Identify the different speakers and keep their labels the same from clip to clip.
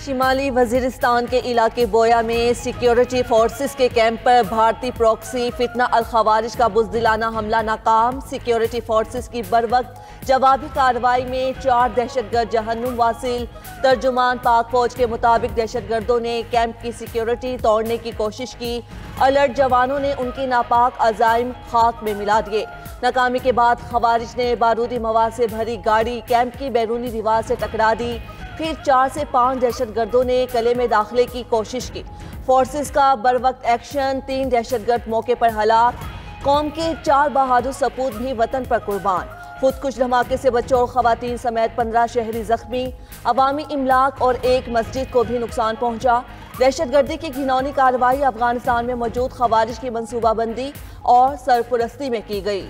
Speaker 1: शिमाली वजीरिस्तान के इलाके बोया में सिक्योरिटी फोर्सेस के कैंप पर भारतीय प्रॉक्सी फितना अल खवारिज का बुज़दिलाना हमला नाकाम। सिक्योरिटी फोर्सेस की बरवक्त जवाबी कार्रवाई में 4 दहशतगर्द जहन्नुम वासिल। तर्जुमान पाक फौज के मुताबिक दहशतगर्दों ने कैंप की सिक्योरिटी तोड़ने की कोशिश की। अलर्ट जवानों ने उनकी नापाक अजाइम खाक में मिला दिए। नाकामी के बाद खवारिज ने बारूदी मवाद से भरी गाड़ी कैंप की बैरूनी दीवार से टकरा दी। फिर 4 से 5 दहशतगर्दों ने कले में दाखिले की कोशिश की। फोर्सेस का बरवक्त एक्शन, 3 दहशतगर्द मौके पर हलाक। कौम के 4 बहादुर सपूत भी वतन पर कुर्बान। खुदकुश धमाके से बच्चों और खवातीन समेत 15 शहरी जख्मी। अवामी इमलाक और एक मस्जिद को भी नुकसान पहुंचा। दहशतगर्दी की घिनौनी कार्रवाई अफगानिस्तान में मौजूद खवारिज की मनसूबाबंदी और सरपरस्ती में की गई।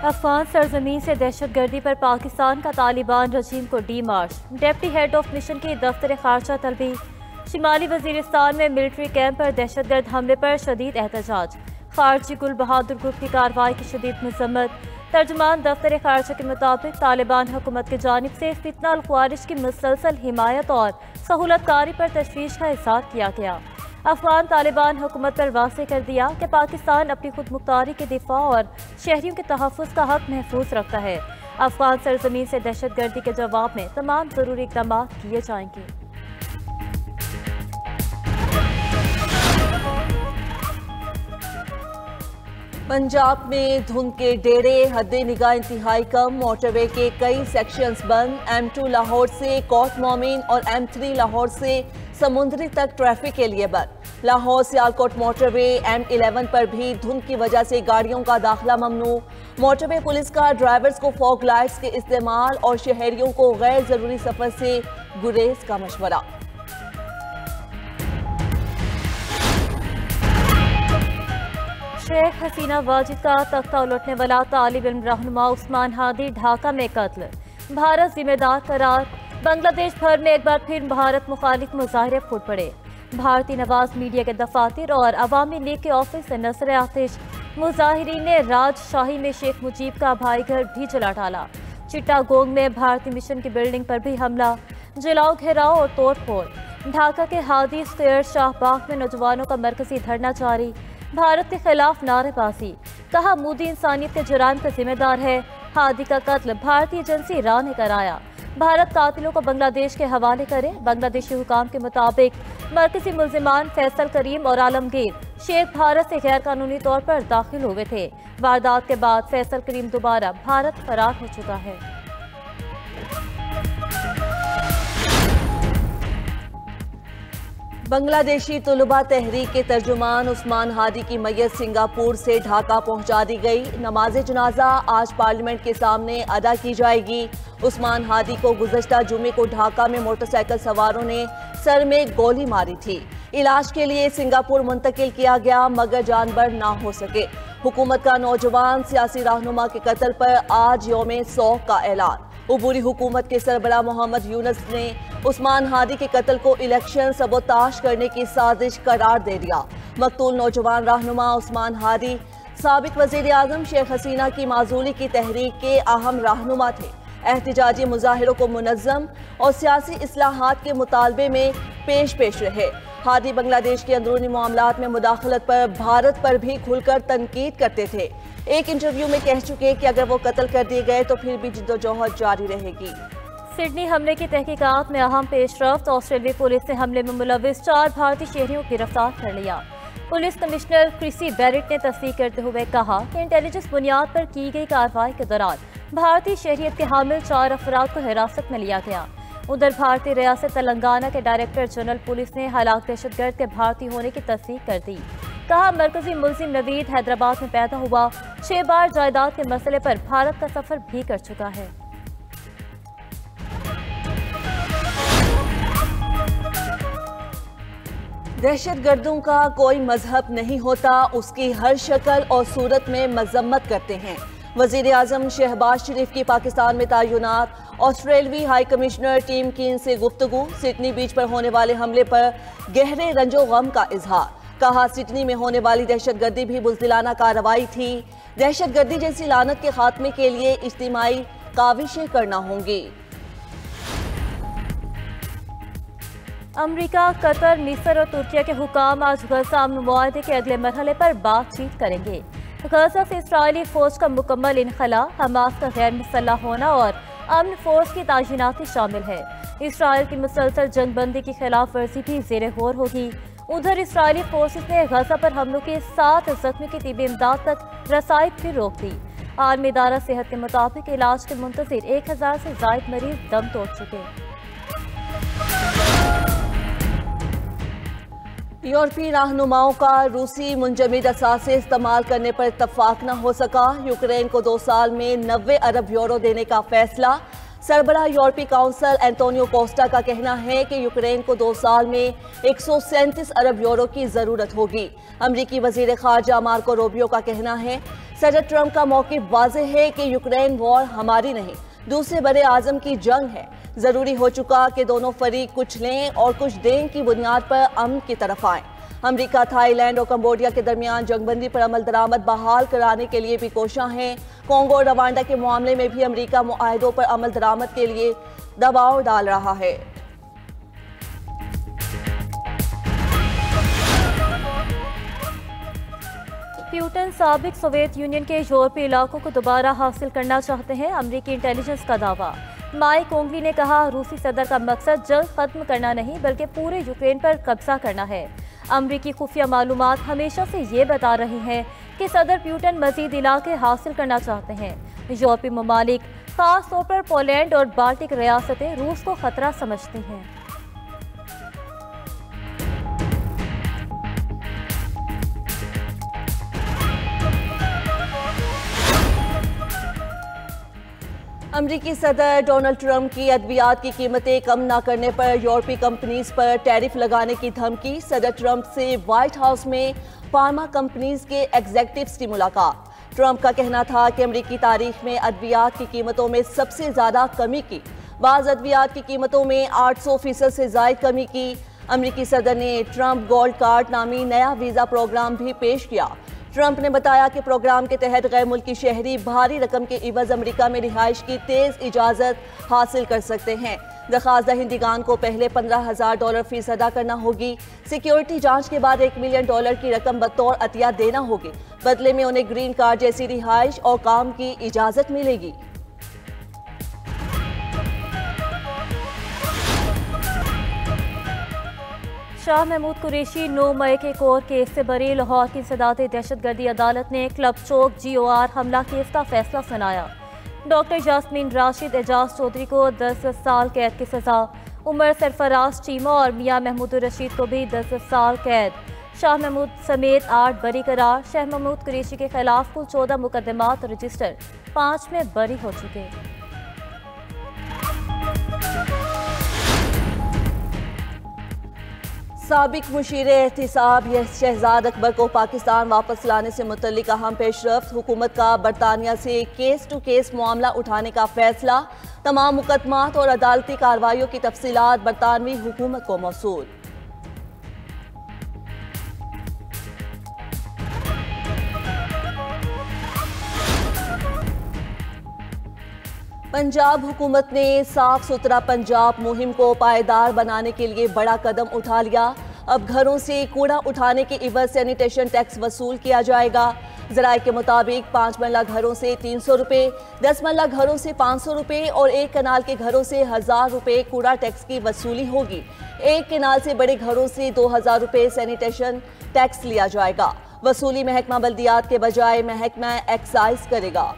Speaker 2: अफगान सरजमीन से दहशतगर्दी पर पाकिस्तान का तालिबान रजीम को D March. Deputy head of mission की दफ्तर खारजा तलबी। शिमाली वजीरिस्तान में मिलिट्री कैंप पर दहशतगर्द हमले पर शदीद एहतजाज। खारजी गुल बहादुर ग्रुप की कार्रवाई की शदीद मजम्मत। तर्जुमान दफ्तर खारजा के मुताबिक तालिबान हुकूमत की जानिब से फितना अल खवारिज की मुसलसल हिमायत और सहूलतकारी पर तशवीश का इज़हार किया गया। अफगान तालिबान हुकूमत पर वाज़ेह कर दिया कि पाकिस्तान अपनी खुद मुख्तारी के दिफा और शहरियों के तहफ़्फ़ुज़ का हक महफूज रखता है। अफगान सरजमीन से दहशतगर्दी के जवाब में तमाम ज़रूरी इक़दाम किए जाएंगे।
Speaker 1: पंजाब में धुंध के डेरे, हद्दे निगाह इंतहाई कम। मोटरवे के कई सेक्शंस बंद। M2 लाहौर से कोट मोमिन और M3 लाहौर से समुद्री तक ट्रैफिक के लिए बंद। लाहौर सियालकोट मोटरवे M11 पर भी धुंध की वजह से गाड़ियों का दाखिला ममनू। मोटरवे पुलिस का ड्राइवर्स को फॉग लाइट्स के इस्तेमाल और शहरियों को गैर जरूरी सफर से गुरेज का मशवरा।
Speaker 2: शेख हसीना वाजिद का तख्ता उलटने वाला तालिब इल्म रहनुमा उस्मान हादी ढाका में कत्ल। भारत जिम्मेदार करार। बांग्लादेश भर में एक बार फिर भारत मुखालिफ मुजाहरे फूट पड़े। भारतीय नवाज मीडिया के दफातर और अवामी लीग के ऑफिस से नजर आतिश। मुजाहिरीन ने राजशाही में शेख मुजीब का भाई घर भी जला डाला। चिट्टागोंग में भारतीय मिशन की बिल्डिंग पर भी हमला, जलाओ, घेराव और तोड़ फोड़। ढाका के हादी स्क्वायर शाहबाग में नौजवानों का मरकजी धरना जारी। भारत के खिलाफ नारेबाजी, कहा मोदी इंसानियत के जुराम का जिम्मेदार है। हादी का कत्ल भारतीय एजेंसी रा ने कराया। भारत कातिलों को बांग्लादेश के हवाले करे। बांग्लादेशी हुकाम के मुताबिक मरकजी मुल्जिमान फैसल करीम और आलमगीर शेख भारत से गैर कानूनी तौर पर दाखिल हुए थे। वारदात के बाद फैसल करीम दोबारा भारत फरार हो चुका है।
Speaker 1: बांग्लादेशी तुलबा तहरीक के तर्जुमान उस्मान हादी की मैयत सिंगापुर से ढाका पहुंचा दी गई। नमाज जनाजा आज पार्लियामेंट के सामने अदा की जाएगी। उस्मान हादी को गुज़श्ता जुमे को ढाका में मोटरसाइकिल सवारों ने सर में गोली मारी थी। इलाज के लिए सिंगापुर मुंतकिल किया गया मगर जानबर ना हो सके। हुकूमत का नौजवान सियासी रहनुमा के कत्ल पर आज यौम सौख का ऐलान। उबूरी हुकूमत के सरबराह मोहम्मद यूनुस ने उस्मान हादी के कत्ल को इलेक्शन सबोताश करने की साजिश करार दे दिया। मकतूल नौजवान रहनुमा उस्मान हादी साबिक वज़ीर आज़म शेख हसीना की माजूली की तहरीक के अहम रहनुमा थे। एहतिजाजी मुजाहिरों को मुनज़्ज़म और सियासी इस्लाहात के मुतालबे में पेश रहे। हादी बांग्लादेश के अंदरूनी मामलात में मुदाखलत पर भारत पर भी खुलकर तनकीद करते थे। एक इंटरव्यू में कह चुके कि अगर वो कत्ल कर दिए गए तो फिर भी जिद्दोजहद जारी रहेगी।
Speaker 2: सिडनी हमले की तहकीकात में अहम पेशरफ्त। ऑस्ट्रेलियाई पुलिस ने हमले में मुलविस 4 भारतीय शहरियों को गिरफ्तार कर लिया। पुलिस कमिश्नर क्रिसी बैरेट ने तस्दीक करते हुए कहा कि इंटेलिजेंस बुनियाद पर की गई कार्रवाई के दौरान भारतीय शहरियत के हामिल 4 अफराद को हिरासत में लिया गया। उधर भारतीय रियासत तेलंगाना के डायरेक्टर जनरल पुलिस ने हलाक दहशतगर्द के भारतीय होने की तस्दीक कर दी। कहा मरकजी मुल्जिम नवीद हैदराबाद में पैदा हुआ, 6 बार जायदाद के मसले पर भारत का सफर भी कर चुका है।
Speaker 1: दहशतगर्दों का कोई मजहब नहीं होता, उसकी हर शक्ल और सूरत में मजम्मत करते हैं। वजीर आजम शहबाज शरीफ की पाकिस्तान में तैनात ऑस्ट्रेलवी हाई कमिश्नर टिम कीन से गुफ्तगू। सिडनी बीच पर होने वाले हमले पर गहरे रंजो गम का इजहार। कहा सिडनी में होने वाली दहशतगर्दी भी बुज़दिलाना कार्रवाई थी। दहशतगर्दी जैसी लानत के खात्मे के लिए इज्तिमाई काविशें करना होंगी।
Speaker 2: अमेरिका, कतर, मिस्र और तुर्की के हुकाम आज गजा अमन मुआहदे के अगले मरहले पर बातचीत करेंगे। गजा से इसराइली फौज का मुकम्मल इनखला, हमास का गैर मुसल्लह होना और अमन फौज की तायीनाती शामिल है। इसराइल की मुसलसल जंगबंदी की खिलाफ वर्जी भी ज़ेरे गौर होगी। उधर इसराइली फोर्सेस ने गजा पर हमलों के 7 जख्मी की तिबी इमदाद तक रसाई फिर रोक दी। आलमी इदारा सेहत के मुताबिक इलाज के मुंतज़िर 1000 से ज़ायद मरीज दम तोड़ चुके।
Speaker 1: यूरोपीय रहनुमाओं का रूसी मुंजमद असासे इस्तेमाल करने पर इत्तफाक न हो सका। यूक्रेन को 2 साल में 90 अरब यूरो देने का फैसला। सरबराह यूरोपीय काउंसिल एंटोनियो कोस्टा का कहना है कि यूक्रेन को 2 साल में 137 अरब यूरो की जरूरत होगी। अमरीकी वजीर खारजा मार्को रूबियो का कहना है सदर ट्रंप का मौक़िफ़ वाज़ेह है कि यूक्रेन वॉर हमारी नहीं दूसरे बड़े आज़म की जंग है। जरूरी हो चुका कि दोनों फरीक कुछ लें और कुछ दें की बुनियाद पर अमन की तरफ आएं। अमेरिका, थाईलैंड और कंबोडिया के दरमियान जंगबंदी पर अमल दरामद बहाल कराने के लिए भी कोशिश है। कोंगो और रवांडा के मामले में भी अमेरिका मुआहदों पर अमल दरामद के लिए दबाव डाल रहा है।
Speaker 2: प्यूटन साबिक सोवियत यूनियन के यूरोपीय इलाकों को दोबारा हासिल करना चाहते हैं, अमेरिकी इंटेलिजेंस का दावा। माइक ओंगली ने कहा रूसी सदर का मकसद जंग खत्म करना नहीं बल्कि पूरे यूक्रेन पर कब्जा करना है। अमरीकी खुफिया मालूमात हमेशा से ये बता रही हैं कि सदर प्यूटन मजीद इलाके हासिल करना चाहते हैं। यूरोपीय ममालिक खास तौर पर पोलैंड और बाल्टिक रियासतें रूस को खतरा समझती हैं।
Speaker 1: अमरीकी सदर डोनाल्ड ट्रंप की अद्वियात की कीमतें कम न करने पर यूरोपीय कंपनीज पर टैरिफ लगाने की धमकी। सदर ट्रंप से व्हाइट हाउस में फार्मा कंपनीज के एग्जेक्टिव्स की मुलाकात। ट्रंप का कहना था कि अमरीकी तारीख में अद्वियात की कीमतों में सबसे ज्यादा कमी की। बाज़ अद्वियात की कीमतों में 800% से ज्यादा कमी की। अमरीकी सदर ने ट्रंप गोल्ड कार्ड नामी नया वीजा प्रोग्राम भी पेश किया। ट्रंप ने बताया कि प्रोग्राम के तहत गैर मुल्की शहरी भारी रकम के इवज अमेरिका में रिहाइश की तेज इजाज़त हासिल कर सकते हैं। दरख्वास्त दहिंदगान को पहले $15,000 फीस अदा करना होगी। सिक्योरिटी जांच के बाद $1 मिलियन की रकम बतौर अतिया देना होगी। बदले में उन्हें ग्रीन कार्ड जैसी रिहाइश और काम की इजाज़त मिलेगी।
Speaker 2: शाह महमूद कुरैशी 9 मई के कोर केस से बरी। लाहौर की इंसदादी दहशतगर्दी अदालत ने क्लब चौक GOR हमला केस का फैसला सुनाया। डॉक्टर यास्मीन राशिद, एजाज चौधरी को 10 साल कैद की सजा। उमर सरफराज चीमा और मियां महमूद रशीद को भी 10 साल कैद। शाह महमूद समेत 8 बरी करार। शाह महमूद कुरैशी के खिलाफ कुल 14 मुकदमात रजिस्टर, 5 में बरी हो चुके।
Speaker 1: साबिक मुशीर एहतिसाब शहजाद अकबर को पाकिस्तान वापस लाने से मुतल्लिक अहम पेशरफ्त। हुकूमत का बरतानिया से केस टू केस मामला उठाने का फैसला। तमाम मुकदमात और अदालती कार्रवाइयों की तफसीलात बरतानवी हुकूमत को मौसूल। पंजाब हुकूमत ने साफ सुथरा पंजाब मुहिम को पायदार बनाने के लिए बड़ा कदम उठा लिया। अब घरों से कूड़ा उठाने के इवज सैनिटेशन टैक्स वसूल किया जाएगा। ज़राए के मुताबिक 5 मरला घरों से 300 रुपये, 10 मरला घरों से 500 रुपये और 1 कनाल के घरों से 1000 रुपये कूड़ा टैक्स की वसूली होगी। 1 कनाल से बड़े घरों से 2000 रुपये सैनिटेशन टैक्स लिया जाएगा। वसूली महकमा बल्दियात के बजाय महकमा एक्साइज करेगा।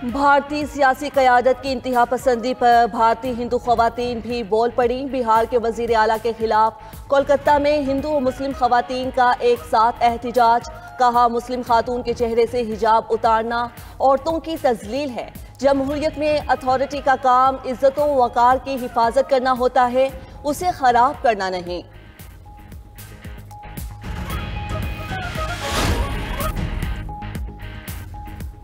Speaker 1: भारतीय सियासी क़यादत की इंतहा पसंदी पर भारतीय हिंदू ख़वातीन भी बोल पड़ी। बिहार के वज़ीर आला के खिलाफ कोलकाता में हिंदू और मुस्लिम ख़वातीन का एक साथ एहतिजाज। कहा मुस्लिम खातून के चेहरे से हिजाब उतारना औरतों की तज़लील है। जमहूरियत में अथॉरिटी का काम इज़्ज़त व वक़ार की हिफाजत करना होता है, उसे ख़राब करना नहीं।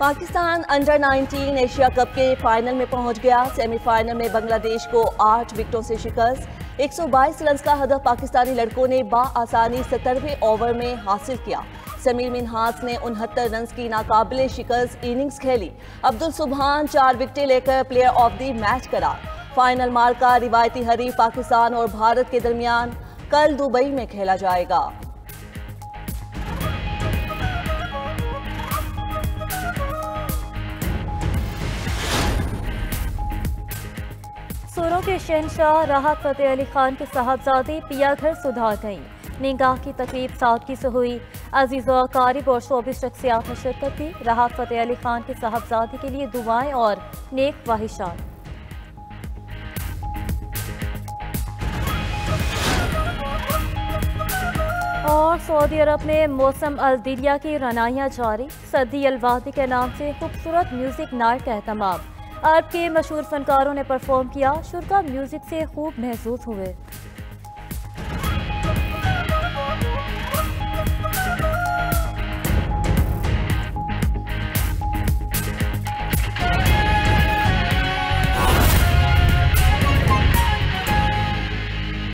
Speaker 1: पाकिस्तान अंडर 19 एशिया कप के फाइनल में पहुंच गया। सेमीफाइनल में बांग्लादेश को 8 विकेटों से शिकस्त। 122 रन का हदफ पाकिस्तानी लड़कों ने बाआसानी 17वें ओवर में हासिल किया। समीर मिन्हास ने 69 रन की नाकाबिले शिकस्त इनिंग्स खेली। अब्दुल सुबहान 4 विकेटें लेकर प्लेयर ऑफ द मैच करार। फाइनल मार्का रिवायती हरीफ पाकिस्तान और भारत के दरमियान कल दुबई में खेला जाएगा।
Speaker 2: सुरों के शहंशाह राहत फतेह अली खान के साहबजादी पिया घर सुधार गईं। निगाह की तकरीब सादगी से हुई। अजीज़ व अकारिब और 24 शख्सियात ने शिरकत की। राहत फतेह अली खान के साहबजादी के लिए दुआएं और नेक ख्वाहिशात। और सऊदी अरब में मौसम अल-दिरिया की रनाइयाँ जारी। सदी अल-वादी के नाम से खूबसूरत म्यूजिक नाइट का एहतमाम। अरब के मशहूर फनकारों ने परफॉर्म किया। शुरा म्यूजिक से खूब महसूस हुए।